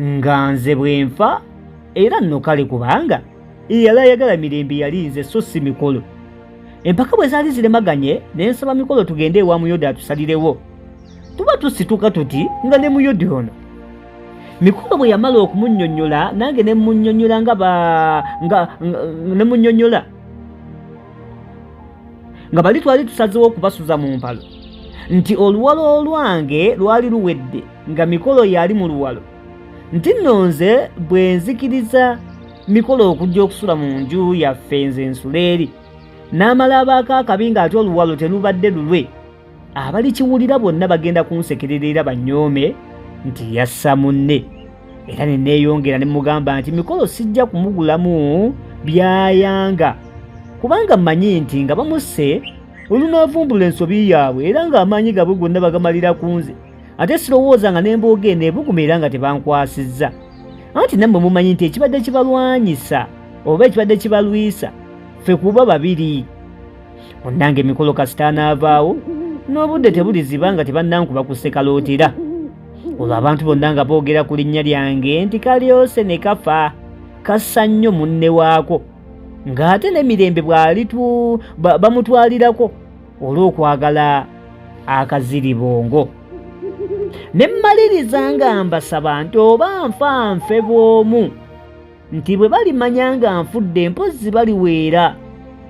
nga nze bwe nfa era nno kale kubanga eyali ayagala mirembe yali nze so si Mikolo. Empaka bwe zaali zilemaganye ne nsaba Mikolo tugende ewa Muyodi atusalirewo. Tuba tusituka tuti nga ne Muyodi ono. Mikolo bwe yamala okumunnyonnyola nange ne munnyonnyola ne munnyonnyola nga bali twali tusazeewo okubasuza mu mpalo nti oluwalo olwange lwali luwedde nga Mikolo yali mu luwalo, nti nno nze bwe nzikiriza Mikolo okujja okusula mu nju yaffe nze nsule eri n'amala abaako akabi ng'ate oluwalo telubadde lulwe, abali kiwulira bonna bagenda kunsekerera banyoome nti yassa munne. Era ne neeyongera ne mugamba nti Mikolo sijja kumugulamu byayanga kubanga mmanyi nti nga bamusse olunaavumbula ensobi yaabwe era ng'amaanyi gaabwe gonna bagamalira ku nze, ate sirowooza nga n'embooga eno ebuguma era nga tebankwasizza. Anti nammwe mumanyi nti ekibadde kibalwanyisa oba ekibadde kibalwisa ffe kuba babiri. Onnange Mikolo kasita anaavaawo n'obudde tebuliziba nga tebannankuba kusekalootera. Olwo abantu bonna nga boogera ku linnya lyange nti kalyose ne kafa kassa nnyo munne waako, ng'ate ne Mirembe bw'ali bamutwalirako olw'okwagala akaziribongo. Ne mmaliriza nga mbasaba nti oba nfa nfe bw'omu nti bwe balimanya nga nfudde mpozzi baliweera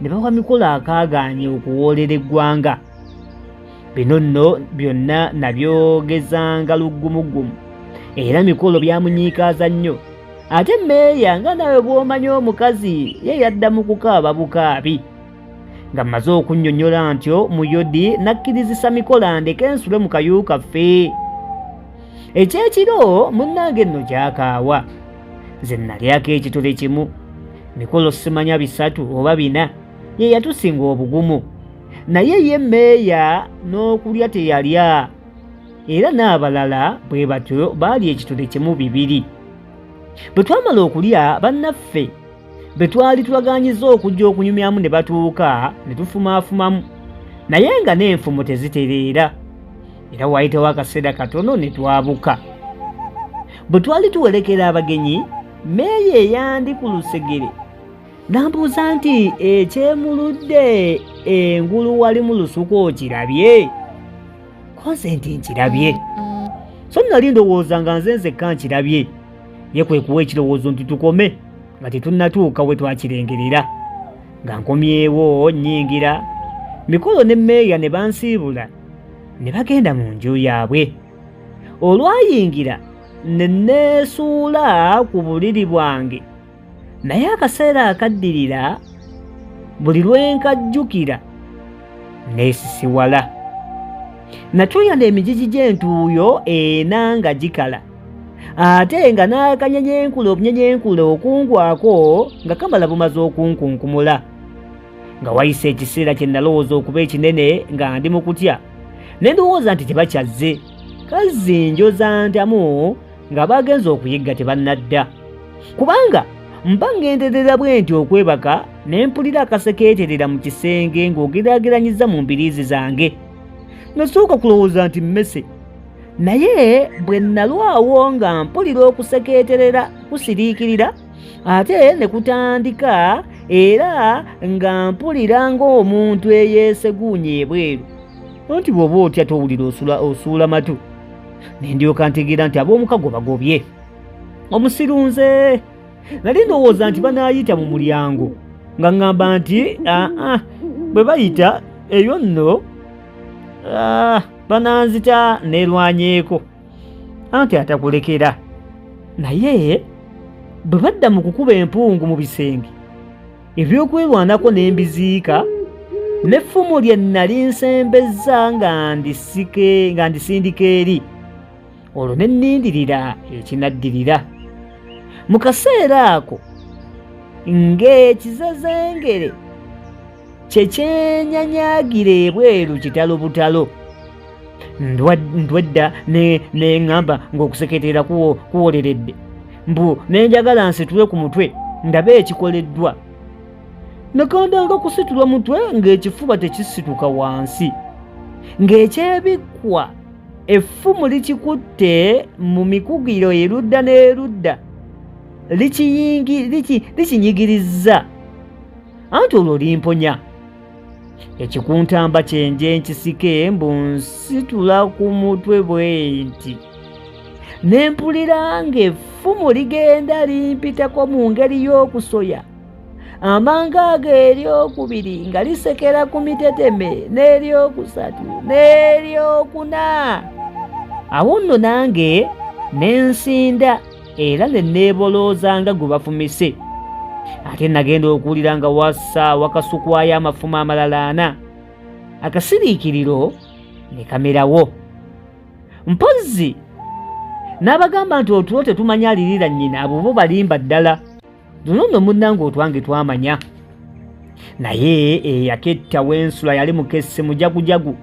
ne bawa Mikolo akaagaanye okuwoolera eggwanga. Bino nno byonna nabyogezanga luggumugumu era Mikolo byamunyiikaaza nnyo. Ate Meeya nga nawe bw'omanya omukazi ye yadda mu kukaaba bukaabi. Nga mmaze okunnyonnyola ntyo Muyodi nakkirizisa Mikolo andeke nsule mu kayu kaffe. Ekyekiro munnange nno kyakaawa. Nze nalyako ekitole kimu, Mikolo simanya 3 oba 4 ye yatusinga obugumu. Naye ye Meeya n'okulya teyalya, era n'abalala bwe batyo baali ekitole kimu 2. Bwe twamala okulya bannaffe bwe twali tulaganyiza okujja okunyumyamu ne batuuka ne tufumaafumamu, naye nga n'enfumo tezitereera, era waayitawo akaseera katono ne twabuka. Bwe twali tuwerekera abagenyi, Meeya eyandi ku lusegere n'ambuuza nti ekyemuludde engulu wali mu lusuku okirabye? Konze nti nkirabye, so nali ndowooza nga nze nzekka nkirabye. Ye kwe kuwa ekirowoozo nti tukome nga tetunnatuuka we twakirengerera. Nga nkomyewo nnyingira, Mikolo ne Meeya ne bansiibula ne bagenda mu nju yaabwe. Olwayingira ne neesuula ku buliri bwange, naye akaseera akaddirira buli lwe nkajjukira neesisiwala. Natuuya n'emigigi gy'entuuyo ena nga gikala, ate nga n'akanyenyenkule okungwako nga kamala bumaze okunkunkumula. Nga wayise ekiseera kye nalowooza okuba ekinene nga ndi mu kutya, ne ndowooza nti tebakyazze, kazinjoza ntamu nga bagenze okuyigga tebannadda. Kubanga mba ngenderera bwe nti okwebaka ne mpulira akasekeeterera mu kisenge ng'ogeraageranyiza mu mbiriizi zange. Nasooka kulowooza nti mmese, naye bwe nalwawo nga mpulira okusekeeterera kusiriikirira ate ne kutandika, era nga mpulira ng'omuntu eyeeseguunya ebweru. Anti bw'oba otya towulira osuula matu. Ne ndyoka ntegeera nti ab'omukago bagobye. Omusiru nze nali ndowooza nti banaayita mu mulyango nga ŋŋamba nti bwe bayita eyo nno bananzita neerwanyeeko, anti atakulekera. Naye bwe badda mu kukuba empungu mu bisenge, ebyokwerwanako ne mbiziika, n'effumu lye nali nsembezza nga ndisindika eri, olwo ne nnindirira ekinaddirira. Mu kaseera ako ng'ekizezengere kye kyenyanyagira ebweru kitalo butalo. Ndwedda ne ŋŋamba ng'okuseketerera kuwoleredde, mbu nenjagala nsitule ku mutwe ndabe ekikoleddwa. Nakandanga kusitula mutwe ng'ekifuba tekisituka wansi, ng'ekyebikkwa effumu likikutte mu mikugiro erudda n'erudda likinyigirizza anti olwo limponya ekikuntamba kyenje nkisike mbu nsitula ku mutwe bwe nti ne mpulira ng'effumu ligenda limpitako mu ngeri y'okusoya amanga ago eryokubiri nga lisekera ku miteteme n'eryokusatu n'eryokuna awo nno nange nensinda era ne neebolooza nga gwe bafumise ate nagenda okuwulira nga wassa wakasukwayo amafumu amalala 4 akasiriikiriro ne kamerawo mpozzi n'abagamba nti otulo tetumanya alirira nnyina abo bo balimba ddala luno nno munnange otwange twamanya naye eyaketta w'ensula yali mukesse mujagujagu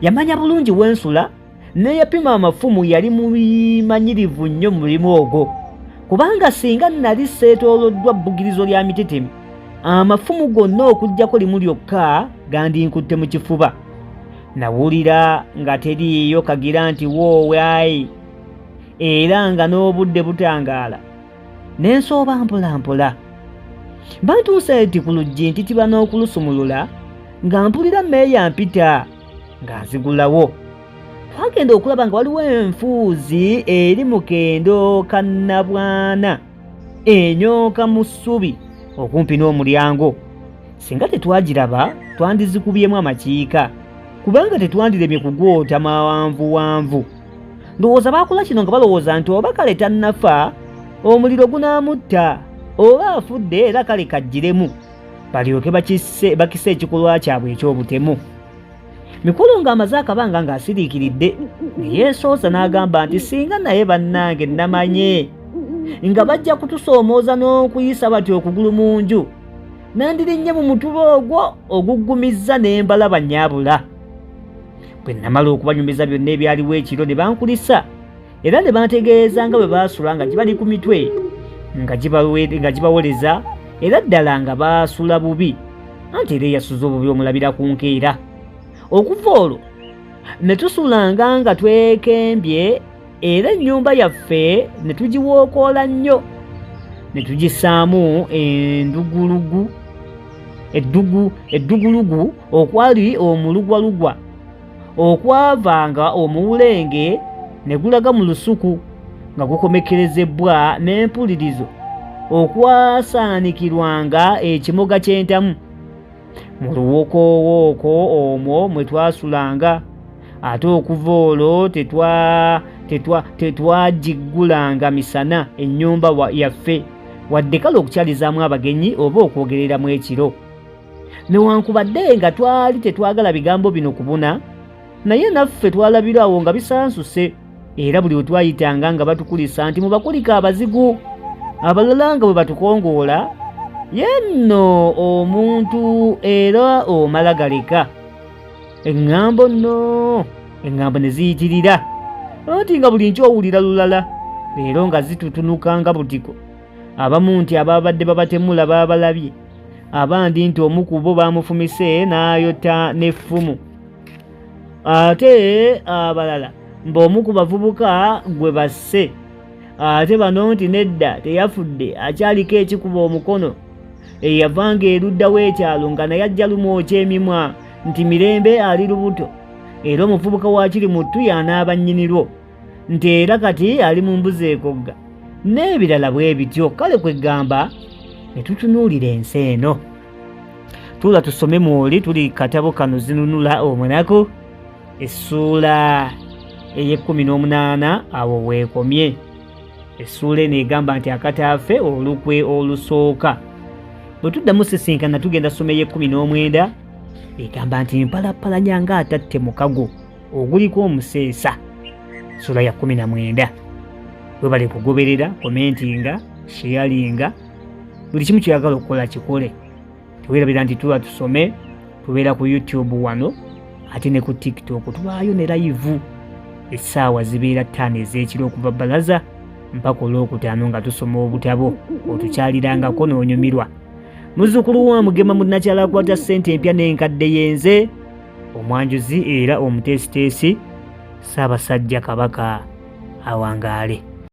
yamanya bulungi w'ensula neyapima amafumu yali mumanyirivu nnyo mu mulimu ogwo kubanga singa nali seetooloddwa bbugirizo lya mitetemi amafumu gonna okuggyako limu lyokka gandinkutte mu kifuba nawulira nga teriiyo kagira nti woowayi era nga n'obudde butangaala nensooba mpolampola mba ntuuse nti ku luggi ntitiba n'okulusumulula nga mpulira mmeeya mpita nga nzigulawo twagenda okulaba nga waliwo enfuuzi eri mu kendo kannabwana enyooka mu ssubi okumpi n'omulyango singa tetwagiraba twandizikubyemu amakiika kubanga tetwandiremye kugwota mawanvuwanvu ndowooza baakola kino nga balowooza nti oba kale tannafa omuliro gunaamutta oba afudde era kale kajjiremu balyoke bakise ekikolwa kyabwe eky'obutemu mikulu ng'amaze akabanga ng'asiriikiridde neyeesoosa n'agamba nti singa naye bannange namanye nga bajja kutusoomooza n'okuyisa batyo okugulu mu nju nandirinnye mu mutuba ogwo oguggumizza n'embalaba nnyabula bwe namala okubanyumiza byonna ebyaliwo ekiro ne bankulisa era ne bantegeeza nga bwe baasula nga gibali ku mitwe nga gibawoleza era ddala nga baasula bubi anti era eyasuza obubi omulabira ku nkeera okuva olwo ne tusulanga nga twekembye era ennyumba yaffe ne tugiwookoola nnyo ne tugisaamu eddugulugu okwali omulugwalugwa okwavanga omuwulenge ne gulaga mu lusuku nga gukomekerezebbwa n'empulirizo okwasaanikirwanga ekimoga ky'entamu mu luwokoowooko omwo mwe twasulanga ate okuva olwo tetwagiggulanga misana ennyumba yaffe wadde kale okukyalizaamu abagenyi oba okwogereramu ekiro newankubadde nga twali tetwagala bigambo bino kubuna naye naffe twalabirawo nga bisansuse era buli we twayitanga nga batukulisa nti mubakulika abazigu abalala nga bwe batukongoola yenno omuntu era omala galeka eŋŋambo ne ziyitirira anti nga buli nkyowulira lulala leero nga zitutunuka nga butiko abamu nti ababadde babatemula baabalabye abandi nti omu ku bo baamufumise n'ayota n'effumu ate abalala mb'omu ku bavubuka gwe basse ate bano nti nedda teyafudde akyaliko ekikuba omukono eyavanga erudda w'ekyalo nga naye ajja lumwokya emimwa nti mirembe ali lubuto era omuvubuka waakiri muttu y'anaaba nnyinirwo nti era kati ali mu mbuzi ekogga n'ebirala bwe bityo kale kwegamba ne tutunuulira ensi eno tuula tusome mwoli tuli katabo kano zinunula omunaku essuula ey'18 awo weekomye essuula eno egamba nti akataafe olukwe olusooka bwe tuddamu sisinkana tugenda ssoma ey'19 egamba nti mpalapalanya nga atatte mukago oguliko omuseesa ssuula ya 19 webale kugoberera komentinga sharinga buli kimu kyoyagala okukola kikole tuweerabira nti tuba tusome tubeera ku YouTube wano ate ne ku TikTok tubaayo ne live essaawa zibeera 5 ez'ekiro okuva bbalaza mpaka olwokutaano nga tusoma obutabo otukyalirangako n'onyumirwa muzzukulu wa Mugema munnakyala akwata ssente empya n'enkadde yenze omwanjuzi era omuteesiteesi Ssaabasajja Kabaka awangaale.